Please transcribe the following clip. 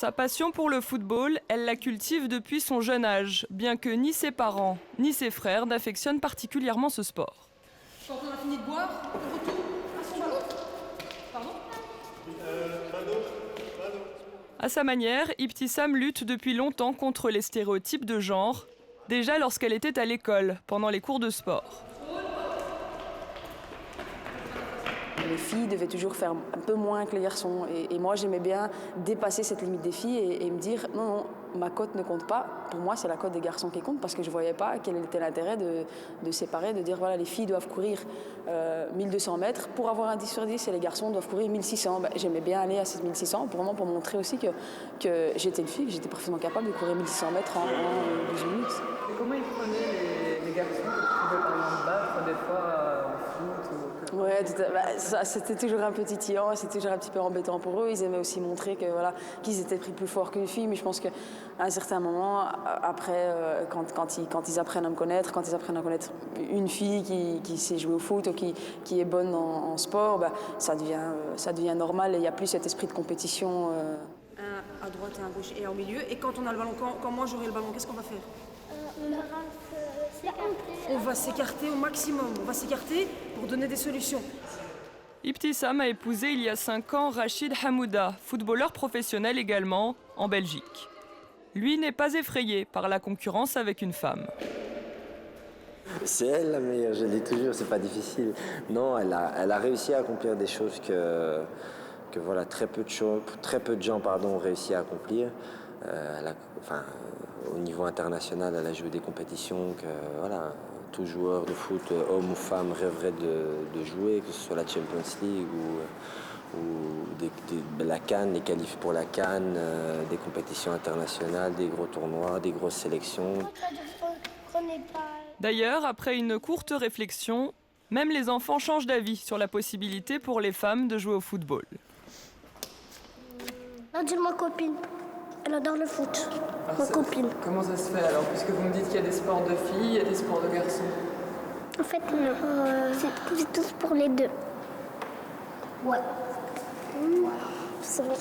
Sa passion pour le football, elle la cultive depuis son jeune âge, bien que ni ses parents ni ses frères n'affectionnent particulièrement ce sport. Quand on a fini de boire, on retourne à son ballon. Pardon ? À sa manière, Ibtissam lutte depuis longtemps contre les stéréotypes de genre, déjà lorsqu'elle était à l'école, pendant les cours de sport. Les filles devaient toujours faire un peu moins que les garçons. Et moi, j'aimais bien dépasser cette limite des filles et me dire non, ma cote ne compte pas. Pour moi, c'est la cote des garçons qui compte parce que je ne voyais pas quel était l'intérêt de séparer, de dire voilà, les filles doivent courir 1200 mètres pour avoir un 10 sur 10 et les garçons doivent courir 1600. J'aimais bien aller à ces 1600 pour montrer aussi que j'étais une fille, que j'étais parfaitement capable de courir 1600 mètres en 12 minutes. Et comment ils prenaient les garçons que tu pouvais par exemple battre des fois en foot ou... Ouais, c'était toujours un peu titillant, c'était toujours un petit peu embêtant pour eux. Ils aimaient aussi montrer que, voilà, qu'ils étaient pris plus fort qu'une fille, mais je pense qu'à un certain moment, après, quand ils apprennent à me connaître, quand ils apprennent à connaître une fille qui sait jouer au foot ou qui est bonne en sport, ça devient normal et il n'y a plus cet esprit de compétition. Un à droite et un à gauche et un au milieu. Et quand on a le ballon, quand moi j'aurai le ballon, qu'est-ce qu'on va faire ? On va s'écarter au maximum, on va s'écarter pour donner des solutions. Ibtissam a épousé il y a 5 ans Rachid Hamouda, footballeur professionnel également, en Belgique. Lui n'est pas effrayé par la concurrence avec une femme. C'est elle la meilleure, je le dis toujours, c'est pas difficile. Non, elle a réussi à accomplir des choses que voilà, très peu de gens ont réussi à accomplir. Au niveau international, elle a joué des compétitions que voilà, tout joueur de foot, homme ou femme, rêverait de jouer, que ce soit la Champions League ou la CAN, les qualifs pour la CAN, des compétitions internationales, des gros tournois, des grosses sélections. D'ailleurs, après une courte réflexion, même les enfants changent d'avis sur la possibilité pour les femmes de jouer au football. Dis ma copine, elle adore le foot. Ma copine. Comment ça se fait alors? Puisque vous me dites qu'il y a des sports de filles, il y a des sports de garçons. En fait, c'est tous pour les deux. Ouais. C'est vrai.